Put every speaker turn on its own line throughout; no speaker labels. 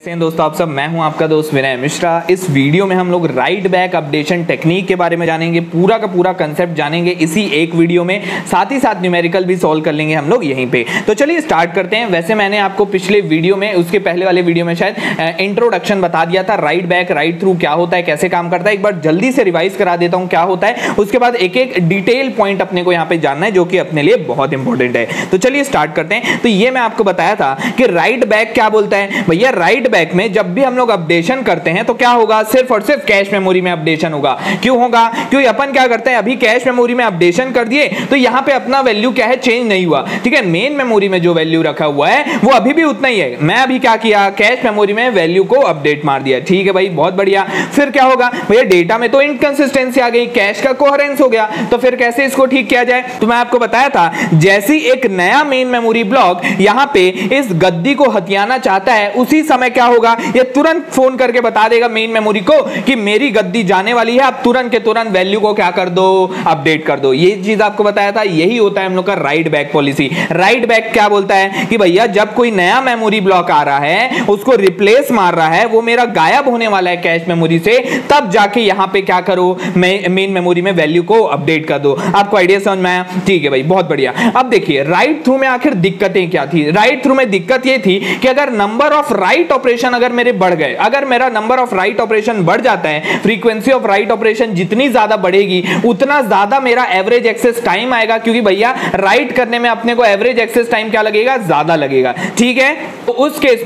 दोस्तों आप सब, मैं हूं आपका दोस्त विनय मिश्रा। इस वीडियो में हम लोग राइट बैक अपडेशन टेक्निक के बारे में जानेंगे, पूरा का पूरा कंसेप्ट जानेंगे इसी एक वीडियो में। साथ ही साथ न्यूमेरिकल भी सॉल्व कर लेंगे हम लोग यहीं पे। तो चलिए स्टार्ट करते हैं। वैसे मैंने आपको पिछले वीडियो में, उसके पहले वाले वीडियो में शायद इंट्रोडक्शन बता दिया था, राइट बैक राइट थ्रू क्या होता है, कैसे काम करता है। एक बार जल्दी से रिवाइज करा देता हूँ क्या होता है, उसके बाद एक एक डिटेल पॉइंट अपने को यहाँ पे जानना है जो कि अपने लिए बहुत इंपॉर्टेंट है। तो चलिए स्टार्ट करते हैं। तो ये मैं आपको बताया था कि राइट बैक क्या बोलता है भैया। राइट बैक में जब भी हम लोग अपडेशन करते हैं तो क्या होगा, सिर्फ और सिर्फ कैश मेमोरी में अपडेशन होगा। क्यों होगा? क्योंकि अपन क्या करते हैं, अभी कैश मेमोरी में अपडेशन कर दिए तो यहां पे अपना वैल्यू क्या है, चेंज नहीं हुआ। ठीक है, मेन मेमोरी में जो वैल्यू रखा हुआ है वो अभी भी उतना ही है। मैं अभी क्या किया, कैश मेमोरी में वैल्यू को अपडेट मार दिया। ठीक है भाई, बहुत बढ़िया। फिर क्या होगा भैया, डेटा में तो इनकंसिस्टेंसी आ गई, कैश का कोहेरेंस हो गया, तो फिर कैसे इसको ठीक किया जाए। तो मैं आपको बताया था, जैसी एक नया मेन मेमोरी ब्लॉक यहां पे इस गद्दी को हथियाना चाहता है, उसी समय क्या होगा, ये तुरंत फोन करके बता देगा मेन मेमोरी को कि मेरी गद्दी जाने वाली है, आप तुरंत के तुरंत वैल्यू को क्या कर दो, अपडेट कर दो। ये चीज आपको बताया था, यही होता है हम लोग का right back policy. Right back क्या बोलता है कि भैया जब कोई नया मेमोरी ब्लॉक आ रहा है, उसको रिप्लेस मार रहा है, वो मेरा गायब होने वाला है कैश मेमोरी से, तब जाके यहां पे क्या करो, मेन मेमोरी में वैल्यू को अपडेट कर दो। आपको आइडिया समझ में आया? ठीक है भाई, बहुत बढ़िया। अब देखिए राइट थ्रू में आखिर दिक्कतें क्या थी। राइट थ्रू में दिक्कत ये थी कि अगर नंबर ऑफ राइट ऑपरेशन अगर मेरे बढ़ गए, अगर मेरा नंबर ऑफ राइट ऑपरेशन बढ़ जाता है, फ्रीक्वेंसी ऑफ राइट ऑपरेशन जितनी ज्यादा बढ़ेगी उतना ज्यादा मेरा एवरेज एक्सेस टाइम आएगा, क्योंकि भैया राइट करने में अपने को एवरेज एक्सेस टाइम क्या लगेगा, ज्यादा लगेगा। ठीक है, तो उस केस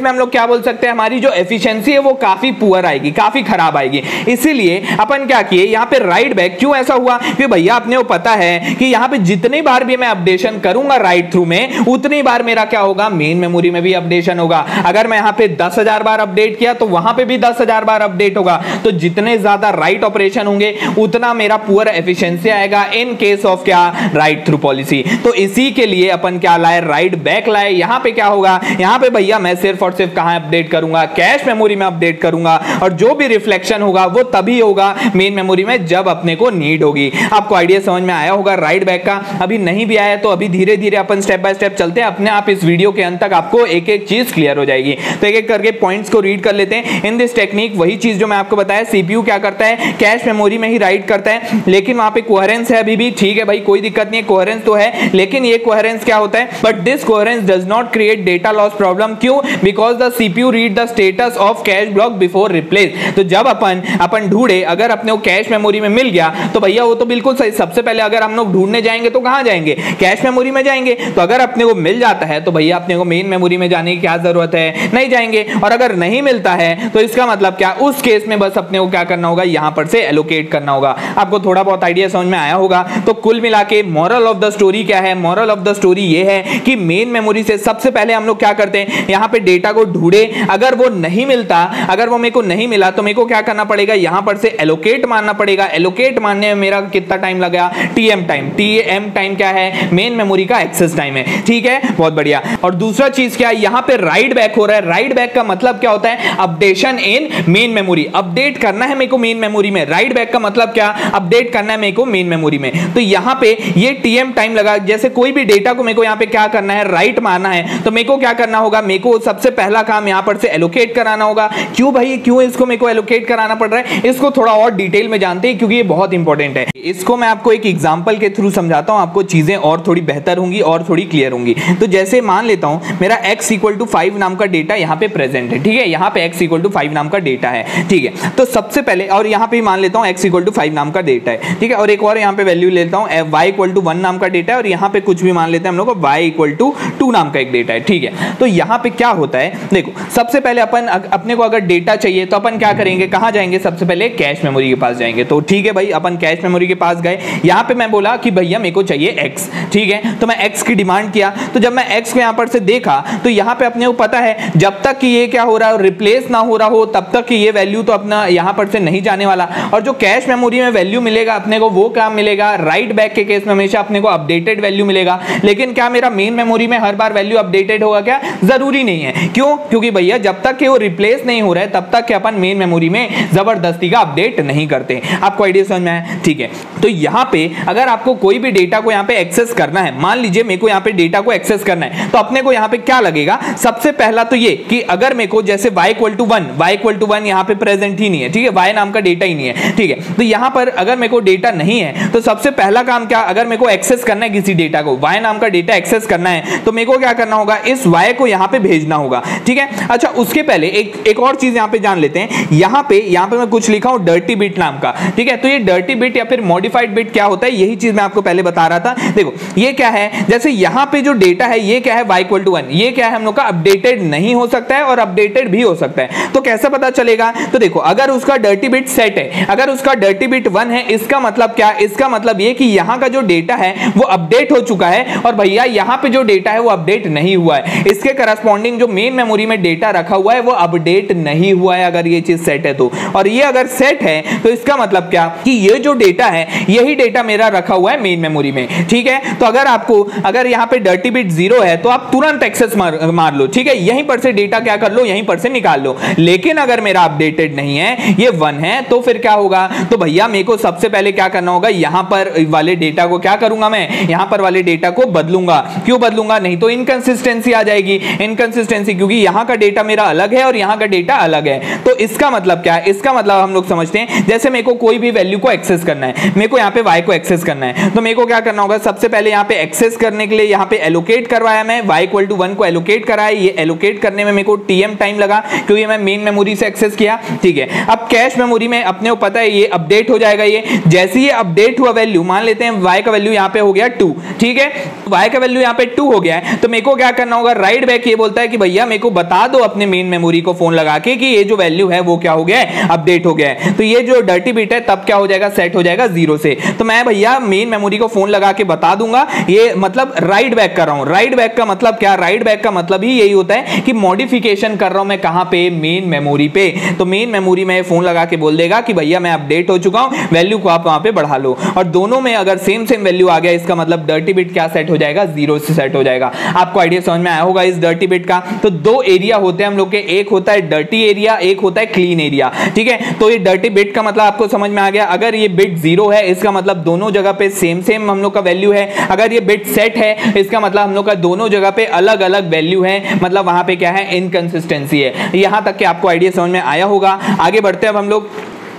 में हम लोग क्या बोल सकते हैं, हमारी जो एफिशिएंसी है वो काफी पुअर आएगी, काफी खराब आएगी। इसीलिए अपन क्या किए, यहां पे राइट बैक क्यों ऐसा हुआ कि भैया अपने को पता है कि यहां पे जितनी बार भी मैं अपडेशन करूंगा राइट थ्रू में, उतनी बार मेरा क्या होगा, मेन मेमोरी में भी अपडेशन होगा। अगर मैं यहां पे 10,000 बार अपडेट किया तो वहां पे भी 10,000 बार अपडेट होगा। तो जितने ज्यादा राइट ऑपरेशन होंगे उतना मेरा पुअर एफिशिएंसी आएगा इन केस ऑफ क्या, राइट थ्रू पॉलिसी। तो इसी के लिए अपन क्या लाए, राइट बैक लाए। यहां पे क्या होगा, यहां पे भैया मैं सिर्फ और सिर्फ कहां अपडेट करूंगा, कैश मेमोरी में अपडेट करूंगा, और जो भी रिफ्लेक्शन होगा वो तभी होगा मेन मेमोरी में जब अपने को नीड होगी। आपको आइडिया समझ में आया होगा राइट बैक का? अभी नहीं भी आया तो अभी धीरे धीरे अपन स्टेप बाय स्टेप चलते हैं, अपने आप इस वीडियो के अंत तक आपको एक एक चीज क्लियर हो जाएगी। तो एक एक करके पॉइंट्स को रीड कर लेते हैं। इन दिस टेक्निक वही चीज जो मैं आपको बताया, सीपीयू क्या करता है, कैश मेमोरी में ही राइट करता है, लेकिन वहां पे कोहेरेंस है अभी भी। ठीक है भाई, कोई दिक्कत नहीं है, कोहेरेंस तो है, लेकिन ये कोहेरेंस क्या होता है, but this coherence does not create data loss problem. क्यों? Because the CPU read the status of cache block before replace. तो जब अपन ढूंढे, अगर अपने को कैश मेमोरी में मिल गया तो भैया वो तो बिल्कुल सही, सबसे पहले अगर हम लोग ढूंढने जाएंगे तो कहां जाएंगे, कैश मेमोरी में जाएंगे। तो अगर अपने को मिल जाता है तो भैया अपने को मेन मेमोरी में जाने की क्या जरूरत है, नहीं जाएंगे। और अगर नहीं मिलता है तो इसका मतलब क्या, उस केस में बस अपने को क्या करना होगा, यहां पर से एलोकेट करना होगा। आपको थोड़ा बहुत आइडिया समझ में आया होगा। तो कुल मिला के मोरल ऑफ द स्टोरी क्या है, मोरल ऑफ द स्टोरी ये है कि मेन मेमोरी से सबसे पहले हम लोग क्या करते हैं, यहां पे डेटा को ढूंढे, अगर वो नहीं मिलता, अगर वो मेरे को नहीं मिला तो मेरे को क्या करना पड़ेगा, यहां पर से एलोकेट मारना पड़ेगा। एलोकेट मारने में मेरा कितना टाइम लगा, टीएम टाइम। टीएम टाइम क्या है, मेन मेमोरी का एक्सेस टाइम है। ठीक है, बहुत बढ़िया। और दूसरा चीज क्या है, यहां पे राइट बैक हो रहा है। राइट बैक का मतलब क्या होता है, अपडेशन इन मेन मेमोरी। अपडेट करना है मेरे को मेन मेमोरी में। राइट बैक का मतलब क्या, अपडेट करना है मेरे को मेन मेमोरी में। तो यहां पे ये टीएम टाइम लगा। जैसे कोई भी डेटा को मेरे को यहां पे क्या करना है, राइट मारना है, तो मेरे को क्या करना होगा, मेरे को सबसे पहला काम यहां पर से एलोकेट कराना होगा। क्यों भाई, क्यों इसको मेरे को एलोकेट कराना पड़ रहा है, इसको थोड़ा और डिटेल में जानते हैं, क्योंकि ये बहुत इंपॉर्टेंट है। इसको मैं आपको एक एग्जांपल के थ्रू समझाता हूं, आपको चीजें और थोड़ी बेहतर होंगी और थोड़ी क्लियर होंगी। तो जैसे मान लेता हूं मेरा x = 5 नाम का डेटा यहां पे प्रेजेंट है। ठीक है, यहां पे x = 5 नाम का डेटा है। ठीक है, तो सबसे पहले, और यहां पे मान लेता हूं x = 5 नाम का डेटा है। ठीक है, और एक और यहां पे वैल्यू लेता हूं, y = 1 नाम का डेटा है, और यहां पे कुछ भी मान लेते हैं हम लोग को y = 2 नाम का एक डेटा है। ठीक है, तो यहां पे क्या होता है, देखो सबसे पहले अपने को अगर डेटा चाहिए तो अपन क्या करेंगे, कहां जाएंगे, सबसे पहले कैश मेमोरी के पास जाएंगे। तो ठीक है भाई, अपन कैश मेमोरी के पास गए। यहां पे मैं बोला कि भैया मेरे को चाहिए x। ठीक है, तो मैं x की डिमांड किया। तो जब मैं x को यहां पर से देखा तो यहां पे अपने को पता है जब तक कि ये क्या हो रहा है, रिप्लेस ना हो रहा हो, तब तक कि ये वैल्यू तो अपना यहां पर से नहीं जाने वाला। और जो कैश मेमोरी में वैल्यू मिलेगा अपने को, वो क्या मिलेगा, राइट बैक के केस में हमेशा अपने को अपडेटेड वैल्यू मिलेगा। लेकिन क्या मेरा मेन मेमोरी में हर बार वैल्यू अपडेटेड होगा क्या, जरूरी नहीं है। क्यों? क्योंकि भैया जब तक कि वो रिप्लेस नहीं हो रहा है तब तक कि अपन मेन मेमोरी में जबरदस्ती का अपडेट नहीं करते। आपको आइडिया समझ में आया? ठीक है, तो यहां पे अगर आपको कोई भी डेटा को यहां पे एक्सेस करना है, मान लीजिए मेरे को यहां पे डेटा को एक्सेस करना है, तो अपने को यहां पे क्या लगेगा, सबसे पहला तो ये कि अगर मेरे को जैसे y इक्वल टू 1 यहाँ पे प्रेजेंट ही नहीं है, ठीक है, y नाम का डेटा ही नहीं है, ठीक है। तो यहाँ पर अगर मेरे को डेटा नहीं है तो सबसे पहला काम क्या, अगर मेरे को एक्सेस करना है किसी डेटा को, y नाम का डेटा एक्सेस करना है, तो मेरे को क्या करना होगा, इस y को यहाँ पे भेजना होगा, ठीक है। अच्छा, उसके पहले एक और चीज यहाँ पे जान लेते हैं। यहाँ पे मैं कुछ लिखा हूँ डर्टी बिट नाम का, ठीक है। तो ये डर्टी बिट या फिर मॉडिफाइड बिट क्या होता है, यही चीज मैं आपको पहले बता रहा था। देखो ये क्या है, जैसे यहाँ पे जो डेटा है ये क्या है, y इक्वल टू 1, ये क्या है हम लोग का, अपडेटेड नहीं हो सकता है और अपडेटेड भी हो सकता है। तो कैसे पता चलेगा, तो देखो अगर उसका डर्टी बिट सेट है, अगर उसका डर्टी बिट 1 है, इसका मतलब क्या, इसका मतलब ये कि यहाँ का जो डेटा है वो अपडेट हो चुका है और भैया यहाँ पे जो डेटा है वो अपडेट नहीं हुआ है, इसके करस्पॉन्डिंग जो मेन मेमोरी में डेटा रखा हुआ है वो अपडेट नहीं हुआ है, अगर ये चीज सेट है तो। और ये अगर सेट है तो इसका मतलब क्या कि ये जो डेटा है यही डेटा मेरा रखा हुआ है मेन मेमोरी में, ठीक है। तो अगर यहाँ पे डर्टी बिट 0 है तो आप तुरंत एक्सेस मार लो, ठीक है, यहीं पर से डेटा क्या कर लो, यहीं पर से निकाल लो। लेकिन अगर मेरा अपडेटेड नहीं है, ये 1 है, तो फिर क्या होगा, तो भैया मेरे को सबसे पहले क्या करना होगा, यहां पर वाले डेटा को क्या करूंगा, मैं यहां पर वाले डेटा को बदलूंगा। क्यों बदलूंगा, नहीं तो इनकंसिस्टेंसी आ जाएगी, इनकंसिस्टेंसी, क्योंकि यहां का डेटा मेरा अलग है और यहां का डेटा अलग है। तो इसका मतलब क्या है, इसका मतलब हम लोग समझते हैं, जैसे मेरे को कोई भी वैल्यू को एक्सेस करना है, मेरे को यहाँ पे y को एक्सेस करना है, तो मेरे को क्या करना होगा, सबसे पहले यहाँ पे एक्सेस करने के लिए यहाँ पे एलोकेट करवाया, मैं y इक्वल टू 1 को एलोकेट कराया। ये एलोकेट करने में मेरे को tm टाइम लगा क्योंकि मैं मेन मेमोरी से एक्सेस किया, ठीक है। अब कैश मेमोरी में अपने को पता है ये अपडेट हो जाएगा, ये जैसे ही अपडेट हुआ वैल्यू, मान लेते हैं y का वैल्यू यहाँ पे हो गया 2, ठीक है, y का वैल्यू यहाँ पे 2 हो गया है, तो मेरे को क्या करना होगा, राइट बैक ये बोलता है कि भैया मेरे को बता दो अपने मेन मेमोरी को फोन लगा के कि ये जो वैल्यू है वो क्या हो गया है, अपडेट हो गया है। तो ये जो डर्टी बिट है तब क्या हो जाएगा, सेट हो जाएगा 0 से। तो मैं भैया मेन मेमोरी को फोन लगा के बता दूंगा, ये मतलब राइट बैक कर रहा हूं। राइट बैक का मतलब क्या, राइट बैक का मतलब ही यही होता है कि मॉडिफिकेशन कर रहा हूं मैं कहां पे, मेन मेमोरी पे। तो मेन मेमोरी में फोन लगा के बोल देगा कि भैया मैं अपडेट हो चुका हूं, वैल्यू को आप वहां पे बढ़ा लो। और दोनों में अगर सेम वैल्यू आ गया, इसका मतलब डर्टी बिट क्या सेट हो जाएगा, 0 से सेट हो जाएगा। आपको आइडिया समझ में आया होगा इस डर्टी बिट का। तो दो एरिया होते हैं हम लोग के, एक होता है डर्टी एरिया, एक होता है क्लीन एरिया, ठीक है। तो ये डर्टी बिट का मतलब आपको समझ में आ गया। अगर ये बिट 0 है इसका मतलब दोनों जगह पे सेम हम लोग का वैल्यू है। अगर ये बिट सेट है इसका मतलब हम लोग का दोनों जगह पे अलग अलग वैल्यू है, मतलब वहां पे क्या है, इनकंसिस्टेंसी है। यहां तक कि आपको आइडिया समझ में आया होगा। आगे बढ़ते हैं अब हम लोग।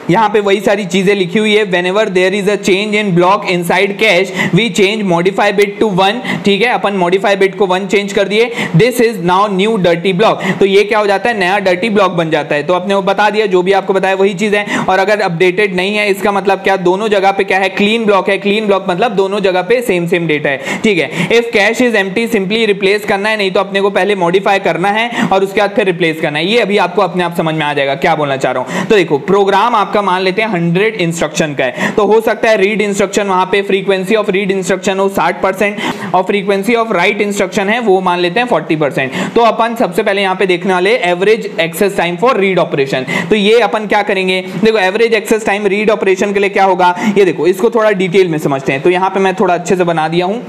यहाँ पे वही सारी चीजें लिखी हुई है, whenever there is a change in block inside cache we change modify bit to 1, ठीक है, अपन modify bit को 1 चेंज कर दिए, this is now new dirty block। तो ये क्या हो जाता है, नया dirty block बन जाता है। तो आपने वो बता दिया, जो भी आपको बताया वही चीज है। और अगर अपडेटेड नहीं है इसका मतलब क्या, दोनों जगह पे क्या है, क्लीन ब्लॉक है। क्लीन ब्लॉक मतलब दोनों जगह पे सेम डेटा है, ठीक है। If cash is empty simply replace करना है, नहीं तो अपने को पहले मॉडिफाई करना है और उसके बाद फिर रिप्लेस करना है। ये अभी आपको अपने आप समझ में आ जाएगा क्या बोलना चाह रहा हूं। तो देखो प्रोग्राम आपका मान लेते हैं 100 इंस्ट्रक्शन का है, तो हो सकता है रीड इंस्ट्रक्शन वहां पे फ्रीक्वेंसी ऑफ रीड इंस्ट्रक्शन हो 60% और फ्रीक्वेंसी ऑफ राइट इंस्ट्रक्शन है वो मान लेते हैं 40%। तो अपन सबसे पहले यहां पे देखने वाले average access time for read operation. तो ये अपन क्या करेंगे, देखो average access time read operation के लिए क्या होगा, ये देखो इसको थोड़ा डिटेल में समझते हैं। तो यहां पे मैं थोड़ा अच्छे से बना दिया हूं।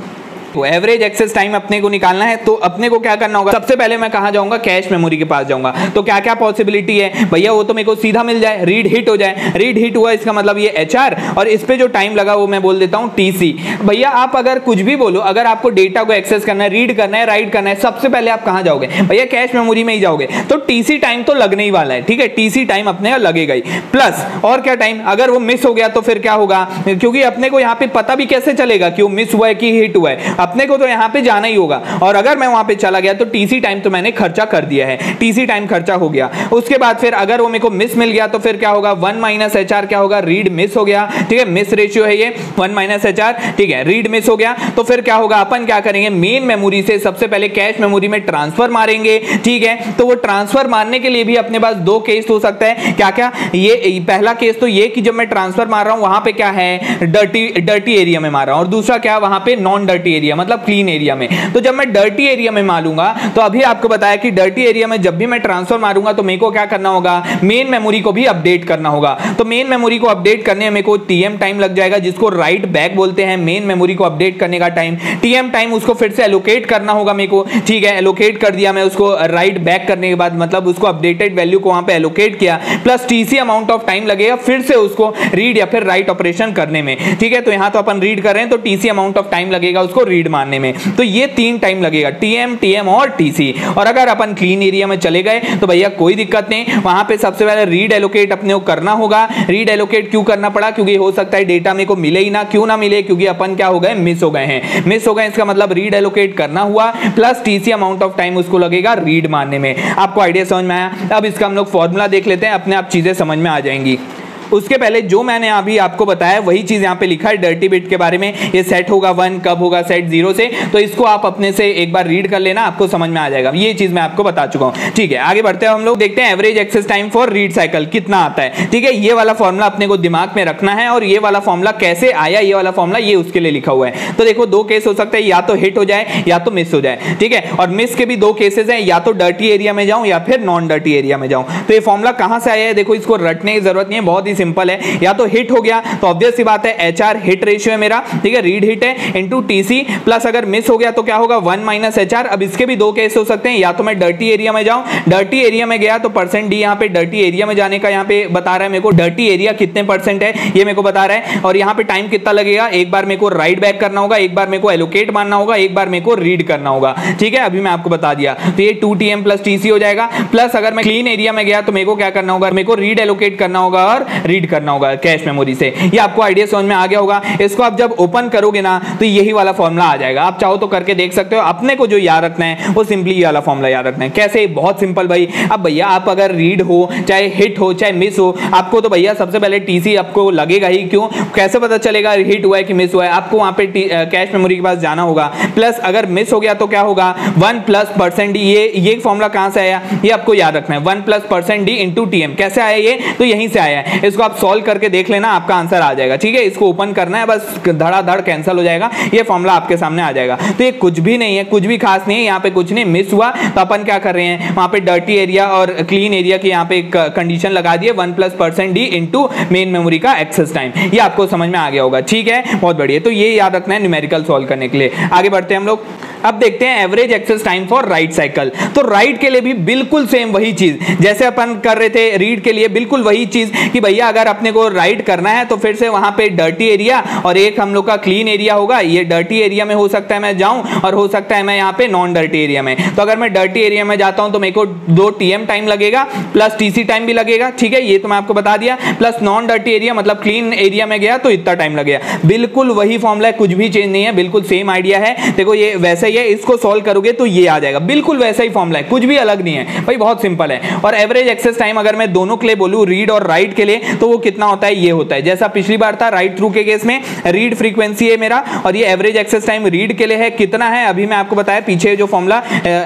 तो एवरेज एक्सेस टाइम अपने को निकालना है, तो अपने को क्या करना होगा, सबसे पहले मैं कहां जाऊंगा, कैश मेमोरी के पास जाऊंगा। तो क्या क्या पॉसिबिलिटी है भैया, वो तो मेरे को सीधा मिल जाए, रीड हिट हो जाए। रीड हिट हुआ इसका मतलब ये HR, और इस पे जो टाइम लगा वो मैं बोल देता हूं TC। भैया आप अगर कुछ भी बोलो, अगर आपको डेटा को एक्सेस करना है, रीड करना है, राइट करना है, सबसे पहले आप कहां जाओगे भैया, कैश मेमोरी में ही जाओगे। तो TC टाइम तो लगने ही वाला है, ठीक है, TC टाइम अपने का लगेगा ही। प्लस और क्या टाइम, अगर वो मिस हो गया तो फिर क्या होगा, क्योंकि अपने को यहाँ पे पता भी कैसे चलेगा कि वो मिस हुआ है कि हिट हुआ है, अपने को तो यहाँ पे जाना ही होगा। और अगर मैं वहां पे चला गया तो TC टाइम तो मैंने खर्चा कर दिया है, TC टाइम खर्चा हो गया। उसके बाद फिर अगर वो मेरे को मिस मिल गया तो फिर क्या होगा, 1 - HR क्या होगा, रीड मिस हो गया, ठीक है, मिस रेशियो है ये 1 - HR, ठीक है, रीड मिस हो गया। तो फिर क्या होगा, अपन क्या करेंगे, मेन मेमोरी से सबसे पहले कैश मेमोरी में ट्रांसफर मारेंगे, ठीक है। तो वो ट्रांसफर मारने के लिए भी अपने पास दो केस हो सकता है, क्या क्या, ये पहला केस तो ये कि जब मैं ट्रांसफर मार रहा हूं वहां पे क्या है, डर्टी एरिया में मार रहा हूं, और दूसरा क्या, वहां पे नॉन डर्टी एरिया मतलब क्लीन एरिया में। तो जब मैं डर्टी एरिया में मारूंगा, तो अभी आपको बताया कि डर्टी एरिया में जब भी मैं ट्रांसफर मारूंगा तो मेरे को क्या करना होगा, मेन मेमोरी को भी अपडेट करना होगा। तो मेन मेमोरी को अपडेट करने में मेरे को TM टाइम लग जाएगा, जिसको राइट बैक बोलते हैं, मेन मेमोरी को अपडेट करने का टाइम। TM टाइम उसको फिर से एलोकेट करना होगा मेरे को, ठीक है, एलोकेट कर दिया मैं उसको राइट बैक करने के बाद, मतलब उसको अपडेटेड वैल्यू को वहां पे एलोकेट किया, plus TC amount of time लगेगा फिर से उसको रीड या फिर राइट ऑपरेशन करने में, ठीक है। तो यहां तो अपन रीड कर रहे हैं तो TC अमाउंट ऑफ टाइम लगेगा उसको रीड मानने में। तो ये 3 टाइम लगेगा, टीएम, टीएम और टीसी। और अगर अपन क्लीन एरिया में चले गए तो भैया कोई दिक्कत नहीं, वहां पे सबसे पहले रीड एलोकेट अपने को करना होगा। रीड एलोकेट क्यों करना पड़ा? क्योंकि हो सकता है डेटा मेरे को मिले ही ना। क्यों ना मिले? क्योंकि अपन क्या हो गए, मिस हो गए हैं। मिस हो गए इसका मतलब रीड एलोकेट करना हुआ, plus TC amount of time उसको लगेगा रीड मानने में। आपको आइडिया समझ में आया? अब इसका हम लोग फॉर्मूला देख लेते हैं, अपने आप चीजें समझ में आ जाएंगी। उसके पहले जो मैंने अभी आपको बताया वही चीज यहाँ पे लिखा है डर्टी बिट के बारे में। ये सेट होगा 1, कब होगा सेट 0 से, तो इसको आप अपने से एक बार रीड कर लेना, आपको समझ में आ जाएगा। ये चीज मैं आपको बता चुका हूँ। ठीक है, आगे बढ़ते हैं हम लोग, देखते हैं average access time for read cycle कितना आता है। ठीक है, ये वाला फॉर्मूला अपने को दिमाग में रखना है। और ये वाला फॉर्मूला कैसे आया, ये वाला फॉर्मूला ये उसके लिए लिखा हुआ है। तो देखो 2 केस हो सकते हैं, या तो हिट हो जाए या तो मिस हो जाए। ठीक है, और मिस के भी 2 केसेस हैं, या तो डर्टी एरिया में जाऊं या फिर नॉन डर्टी एरिया में जाऊं। तो ये फॉर्मूला कहां से आया है? देखो इसको रटने की जरूरत नहीं है, बहुत ही सिंपल है। या तो हिट हो गया तो ऑब्वियस सी बात है एचआर हिट रेशियो है मेरा, ठीक है, रीड हिट है इनटू टीसी, प्लस अगर मिस हो गया तो क्या होगा 1 माइनस एचआर। अब इसके भी 2 केस हो सकते हैं, या तो मैं डर्टी एरिया में जाऊं, डर्टी एरिया में गया तो परसेंट डी यहाँ पे डर्टी एरिया में जाने का यहाँ पे बता रहा है मेरे को, डर्टी एरिया कितने परसेंट है ये मेरे को बता रहा है। और यहाँ पे टाइम कितना लगेगा, एक बार मेरे को राइट बैक करना होगा, एक बार मेरे को एलोकेट मानना होगा, एक बार मेरे को रीड करना होगा। ठीक है, अभी मैं आपको बता दिया। तो ये 2tm प्लस टीसी हो जाएगा, प्लस अगर मैं क्लीन एरिया में गया तो मेरे को क्या करना होगा, मेरे को रीड एलोकेट करना होगा और रीड करना होगा कैश मेमोरी से। ये आपको आइडिया समझ में आ गया होगा। इसको आप जब ओपन करोगे ना तो यही वाला फॉर्मूला आ जाएगा। आप चाहो तो करके देख सकते हो। अपने को जो याद रखना है वो सिंपली ये वाला फॉर्मूला याद रखना है। कैसे? बहुत सिंपल भाई। अब भैया आप अगर रीड हो, चाहे हिट हो, चाहे मिस हो, आपको तो भैया सबसे पहले टीसी आपको लगेगा ही। क्यों? कैसे पता चलेगा हिट हुआ है कि मिस हुआ है? आपको वहां पे कैश मेमोरी के पास जाना होगा, प्लस अगर मिस हो गया तो क्या होगा 1 प्लस परसेंट डी। ये फॉर्मूला कहां से आया ये आपको याद रखना है, 1 plus percent D into TM. कैसे आया ये? तो यहीं से आया है। इसको आप सॉल्व करके देख लेना, आपका आंसर आ जाएगा। ठीक है, इसको ओपन करना है, बस धड़ाधड़ कैंसिल हो जाएगा, ये फॉर्मूला आपके सामने आ जाएगा। तो ये कुछ भी नहीं है, कुछ भी खास नहीं है, यहाँ पे कुछ नहीं। मिस हुआ तो अपन क्या कर रहे हैं, वहां पे डर्टी एरिया और क्लीन एरिया की यहाँ पे कंडीशन लगा दिए, 1 plus percent D into main memory का एक्सेस टाइम। ये आपको समझ में आ गया होगा। ठीक है, बहुत बढ़िया। तो ये याद रखना है न्यूमेरिकल सॉल्व करने के लिए। आगे बढ़ते हैं हम लोग। अब देखते हैं average access time for write cycle. तो राइट के लिए भी बिल्कुल सेम वही चीज जैसे अपन कर रहे थे रीड के लिए, बिल्कुल वही चीज कि भैया अगर अपने को राइट करना है तो फिर से वहां पे डर्टी एरिया और एक हम लोग का क्लीन एरिया होगा। ये डर्टी एरिया में हो सकता है मैं जाऊं और हो सकता है मैं यहाँ पे नॉन डर्टी एरिया में। तो अगर मैं डर्टी एरिया में जाता हूं तो मेरे को 2 टीएम टाइम लगेगा, प्लस टीसी टाइम भी लगेगा। ठीक है, ये तो मैं आपको बता दिया। प्लस नॉन डर्टी एरिया मतलब क्लीन एरिया में गया तो इतना टाइम लगेगा। बिल्कुल वही फॉर्मूला है, कुछ भी चेंज नहीं है, बिल्कुल सेम आइडिया है। देखो ये वैसा ही है, इसको सॉल्व करोगे तो ये आ जाएगा, बिल्कुल वैसा ही फॉर्मूला है, कुछ भी अलग नहीं है भाई, बहुत सिंपल है। और एवरेज एक्सेस टाइम अगर मैं दोनों के लिए बोलूं, रीड और राइट के लिए, तो वो कितना होता है, ये होता है जैसा पिछली बार था राइट थ्रू के केस में। रीड फ्रीक्वेंसी है मेरा और ये एवरेज एक्सेस टाइम रीड के लिए है। कितना है अभी मैं आपको बताया, पीछे जो formula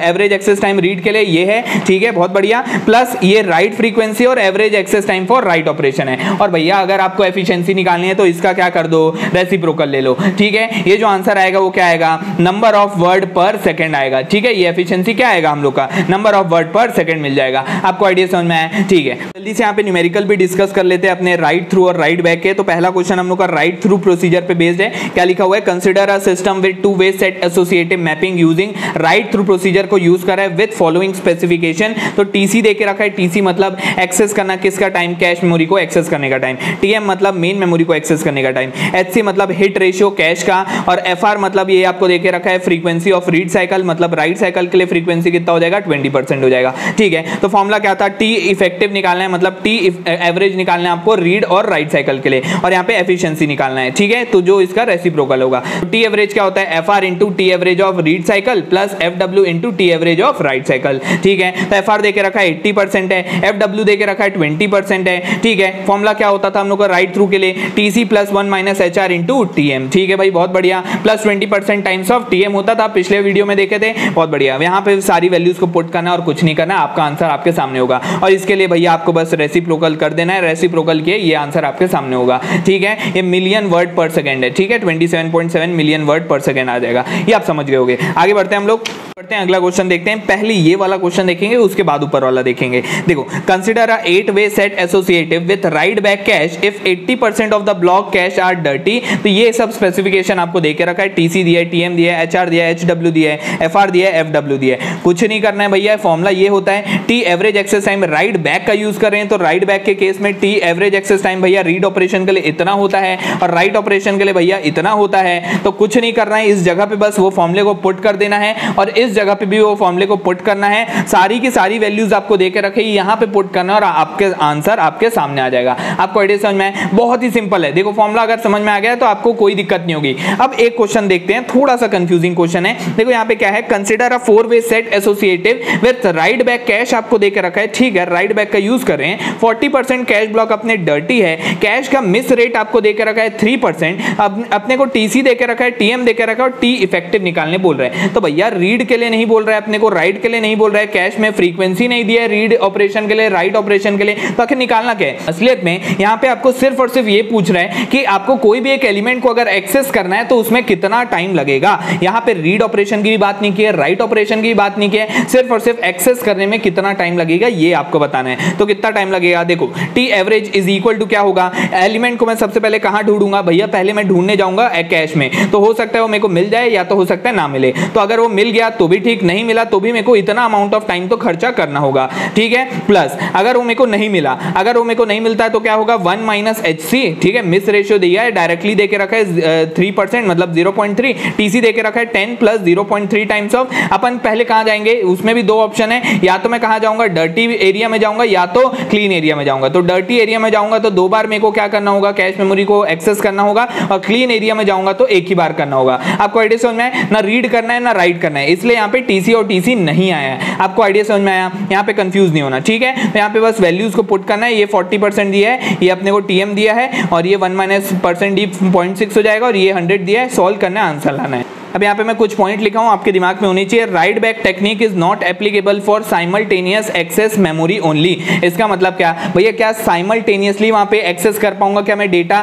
average access time read के लिए ये है। ठीक है, बहुत बढ़िया। प्लस ये राइट फ्रीक्वेंसी और average access time for write operation है। और भैया अगर आपको एफिशिएंसी निकालनी है तो इसका क्या कर दो, रेसिप्रोकल ले लो। ठीक है, ये जो आंसर आएगा वो क्या आएगा, नंबर ऑफ वर्ड पर सेकंड आएगा। ठीक है, ये एफिशिएंसी क्या आएगा हम लोग का, नंबर ऑफ वर्ड पर सेकंड मिल जाएगा। आपको आइडिया समझ में आया? ठीक है, जल्दी से यहाँ पे न्यूमेरिकल भी डिस्कस कर लेते हैं अपने राइट थ्रू और राइट बैक के। तो पहला क्वेश्चन हम लोग का राइट थ्रू प्रोसीजर पे बेस्ड है। क्या लिखा हुआ है, consider a system with 2 way set associative mapping using right through procedure को यूज कर रहा है विद फॉलोइंग स्पेसिफिकेशन। तो टीसी दे के रखा है, टीसी मतलब एक्सेस करना किसका टाइम, कैश मेमोरी को एक्सेस करने का टाइम। टीएम मतलब मेन मेमोरी को एक्सेस करने का टाइम। एचसी मतलब हिट रेशियो कैश का। और एफआर मतलब ये आपको दे के रखा है फ्रीक्वेंसी ऑफ रीड साइकिल, मतलब राइट साइकिल के लिए फ्रीक्वेंसी कितना हो जाएगा, 20% हो जाएगा। ठीक है, तो फॉर्मूला क्या था, टी इफेक्टिव निकालना है, मतलब टी एवरेज निकालना है आपको रीड और राइट साइकिल के लिए, और यहाँ पे एफिशिएंसी निकालना है। ठीक है, तो जो इसका रेसिप्रोकल होगा, तो टी एवरेज क्या होता है, FR into T average of read cycle plus FW into T average of right cycle. ठीक है, तो एफआर देके रखा है 80% है, एफडब्ल्यू देके रखा है 20% है। ठीक है, फॉर्मूला क्या होता था हम लोग का राइट थ्रू के लिए, TC plus 1 minus HR into TM. ठीक है भाई, बहुत बढ़िया। प्लस 20% टाइम्स ऑफ टीएम होता था, पिछले वीडियो में देखे थे, बहुत बढ़िया। यहाँ पे सारी वैल्यूज को पुट करना और कुछ नहीं करना, आपका आंसर आपके सामने होगा। और इसके लिए भैया आपको बस रेसिप्रोकल कर देना है, रेसिप्रोकल किए ये आंसर आपके सामने होगा। ठीक है, ये मिलियन वर्ड पर सेकंड है। ठीक है, 27.7 मिलियन वर्ड पर सेकंड आ जाएगा, ये आप समझ गए होंगे। आगे बढ़ते हैं हम लोग, बढ़ते हैं अगला क्वेश्चन देखते हैं। पहले ये वाला क्वेश्चन देखेंगे, उसके बाद ऊपर वाला देखेंगे। देखो, consider a 8 way set associative with write back cache if 80% of the block cache are dirty. तो ये सब स्पेसिफिकेशन आपको देके रखा है, टीसी दिया है, टीएम दिया है, एचआर दिया है, HW दिया है, FR दिया है, FW दिया है। कुछ नहीं करना है भैया, फॉर्मूला ये होता है T average access time write back का यूज कर रहे हैं तो राइट बैक के केस में T एवरेज एक्सेस टाइम भैया रीड ऑपरेशन के लिए इतना होता है और राइट ऑपरेशन के लिए भैया इतना होता है। तो कुछ नहीं करना है, इस जगह पे बस वो फॉर्मूले को पुट कर देना है और इस जगह पे भी वो फॉर्मूले को पुट करना है। सारी की सारी वैल्यूज आपको देके रखे यहां पे पुट करना है और आपके आंसर आपके सामने आ जाएगा। आपको आइडिया समझ में आया? बहुत ही सिंपल है। देखो फॉर्मूला अगर समझ में आ गया तो आपको कोई दिक्कत नहीं होगी। अब एक क्वेश्चन देखते हैं, थोड़ा सा कंफ्यूजिंग क्वेश्चन है। देखो यहाँ पे क्या है, कंसीडर अ 4-वे set associative with write back cache आपको देके रखा है। ठीक है, राइट बैक का यूज कर रहे हैं। 40% कैश ब्लॉक अपने डर्टी है, कैश का मिस रेट आपको देके रखा है 3%। अब अपने को टीसी देके रखा है, टीएम देके रखा है और टी इफेक्टिव निकालने बोल रहे हैं। तो भैया रीड के लिए नहीं बोल रहा है अपने को, राइट के लिए नहीं बोल रहा है, कैश में फ्रीक्वेंसी नहीं दिया है रीड ऑपरेशन के लिए, राइट ऑपरेशन के लिए, तो आखिर निकालना क्या है? असलियत में यहाँ पे आपको सिर्फ और सिर्फ ये पूछ रहा है कि आपको कोई भी एक एलिमेंट को अगर एक्सेस करना है तो उसमें कितना टाइम लगेगा। यहाँ पे रीड ऑपरेशन की भी बात नहीं की है, राइट ऑपरेशन की भी बात नहीं की है, सिर्फ और सिर्फ एक्सेस करने में कितना टाइम लगेगा ये आपको बताना है। तो कितना टाइम लगेगा? देखो T average is equal to क्या होगा, एलिमेंट को मैं सबसे पहले कहां ढूंढूंगा भैया? पहले मैं ढूंढने जाऊंगा कैश में, तो हो सकता है वो मेरे को मिल जाए या तो हो सकता है ना मिले। तो अगर वो मिल गया तो भी ठीक, नहीं मिला तो भी मेरे को इतना अमाउंट ऑफ टाइम तो खर्चा करना होगा। ठीक है, प्लस अगर वो मेरे को नहीं मिला, अगर वो मेरे को नहीं मिलता है तो क्या होगा 1 - HC। ठीक है, मिस रेशियो दिया है, डायरेक्टली देके रखा है 3% मतलब 0.3, टीसी देके रखा है 10 + 0.3 टाइम्स ऑफ। अपन पहले कहां जाएंगे? उसमें भी दो ऑप्शन है, या तो मैं कहां जाऊंगा डर्टी एरिया में जाऊंगा या तो क्लीन एरिया में जाऊंगा। तो डर्टी एरिया में जाऊंगा तो दो बार मेरे को क्या करना होगा, कैश मेमोरी को एक्सेस करना होगा, और क्लीन एरिया में जाऊंगा तो एक ही बार करना होगा। आपको आइडिया समझ में आया? ना रीड करना है ना राइट करना है, इसलिए यहाँ पे टीसी और टीसी नहीं आया है। आपको आइडिया समझ में आया? यहाँ पे कंफ्यूज नहीं होना। ठीक है, तो यहाँ पे बस वैल्यूज को पुट करना है। ये 40% दिया है, ये अपने को टीएम दिया है और ये 1 - % डी 0.6 हो जाएगा और ये 100 दिया है। सॉल्व करना है, आंसर लाना है। अब यहाँ पे मैं कुछ पॉइंट लिखा हूँ, आपके दिमाग में होनी चाहिए। Write back technique is not applicable for simultaneous access memory only. इसका मतलब क्या भैया? क्या साइमल्टेनियसली वहाँ पे एक्सेस कर पाऊंगा क्या मैं डेटा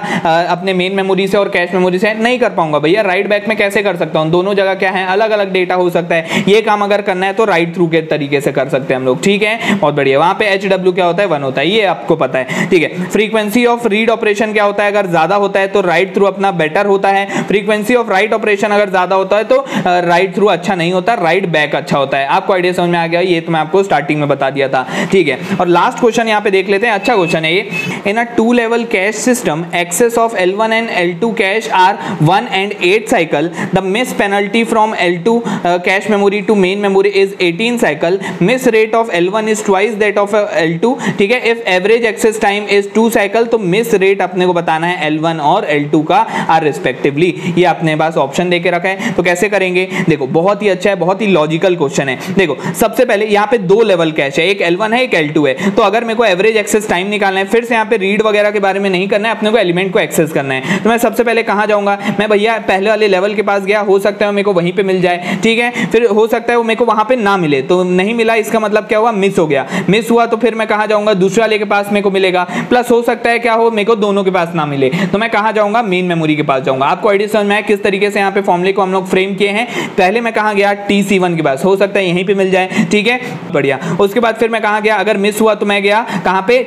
अपने मेन मेमोरी से और कैश मेमोरी से? नहीं कर पाऊंगा भैया। राइट बैक में कैसे कर सकता हूँ? दोनों जगह क्या है, अलग अलग डेटा हो सकता है। ये काम अगर करना है तो राइट थ्रू के तरीके से कर सकते हैं हम लोग। ठीक है, बहुत बढ़िया। वहाँ पे HW क्या होता है? 1 होता है, ये आपको पता है। ठीक है, फ्रीक्वेंसी ऑफ रीड ऑपरेशन क्या होता है? अगर ज्यादा होता है तो राइट थ्रू अपना बेटर होता है। फ्रीक्वेंसी ऑफ राइट ऑपरेशन अगर ज्यादा होता है तो राइट थ्रू अच्छा नहीं होता, राइट बैक अच्छा होता है। आपको आइडिया समझ में आ गया? ये तो मैं आपको स्टार्टिंग में बता दिया था। ठीक है, और लास्ट क्वेश्चन यहाँ पे देख लेते हैं। अच्छा क्वेश्चन है ये। In a 2-level cache system access of L1 and L2 cache are 1 and 8 cycle, the miss penalty from L2 cache memory to main memory is 18 cycle, miss rate of L1 is twice that of L2। ठीक है, if average access time is 2 cycle तो miss rate अपने को बताना है L1 और L2 का are respectively. ये अपने पास ऑप्शन देके रखा है, तो कैसे करेंगे? देखो बहुत ही अच्छा है, बहुत ही लॉजिकल क्वेश्चन है। देखो सबसे पहले यहाँ पे 2 लेवल कैश है, एक L1 है एक L2 है। तो अगर मेरे को एवरेज एक्सेस टाइम निकालना है, फिर से यहाँ पे रीड वगैरह के बारे में नहीं करना है, अपने को एलिमेंट को एक्सेस करना है। तो मैं सबसे पहले कहाँ जाऊंगा? मैं भैया पहले वाले लेवल के पास गया, हो सकता है मेरे को वहीं पे मिल जाए। ठीक है, फिर हो सकता है वो मेरे को वहां पे ना मिले, तो नहीं मिला इसका मतलब क्या हुआ? मिस हो गया। मिस हुआ तो फिर मैं कहाँ जाऊंगा? दूसरे वाले के पास मेरे को मिलेगा। प्लस हो सकता है क्या हो, मेरे को दोनों के पास ना मिले, तो मैं कहाँ जाऊंगा? मेन मेमोरी के पास जाऊंगा। आपको आइडिया समझ में आया किस तरीके से यहाँ पे फॉर्मूले को हम लोग फ्रेम किए हैं? पहले मैं कहां गया? TC1 के पास, हो सकता है यहीं पे मिल जाए। ठीक है, बढ़िया। उसके बाद फिर मैं कहां गया? अगर मिस हुआ तो मैं गया कहां पे?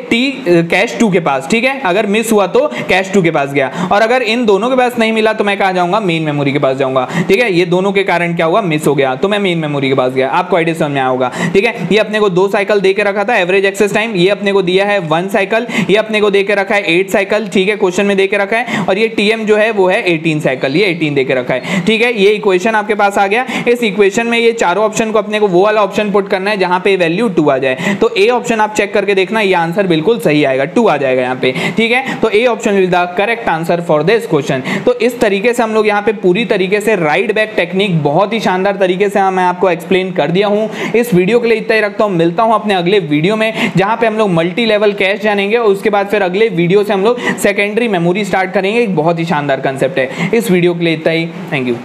कैश 2 के पास। ठीक है, अगर मिस हुआ तो कैश 2 के पास गया, और अगर इन दोनों के पास नहीं मिला तो मैं कहां जाऊंगा? मेन मेमोरी के पास जाऊंगा। ठीक है, ये दोनों के कारण क्या हुआ? मिस हो गया, तो मैं मेन मेमोरी के पास गया। आपको आइडिया समझ में आया होगा? ठीक है, ये अपने को 2 साइकिल दे के रखा था एवरेज एक्सेस टाइम, ये अपने को दिया है 1 साइकिल, ये अपने को दे के रखा है 8 साइकिल। ठीक है, क्वेश्चन में दे के रखा है, और ये TM जो है वो है 18 साइकिल, ये 18 दे के रखा है। ठीक है, ये इक्वेशन आपके पास आ गया। इस इक्वेशन में ये चारों ऑप्शन को अपने को वो वाला ऑप्शन पुट करना है जहां पे वैल्यू 2 आ जाए। तो ए ऑप्शन आप चेक करके देखना, ये आंसर बिल्कुल सही आएगा, 2 आ जाएगा यहाँ पे। ठीक है, तो A option is the correct answer for this question. तो इस तरीके से हम लोग यहाँ पे पूरी तरीके से राइट बैक टेक्निक बहुत ही शानदार तरीके से मैं आपको एक्सप्लेन कर दिया हूँ। इस वीडियो के लिए इतना ही रखता हूँ, मिलता हूँ अपने अगले वीडियो में जहां पे हम लोग मल्टी लेवल कैश जानेंगे, और उसके बाद फिर अगले वीडियो से हम लोग सेकेंडरी मेमोरी स्टार्ट करेंगे। एक बहुत ही शानदार कंसेप्ट है। इस वीडियो के लिए इतना ही, थैंक यू।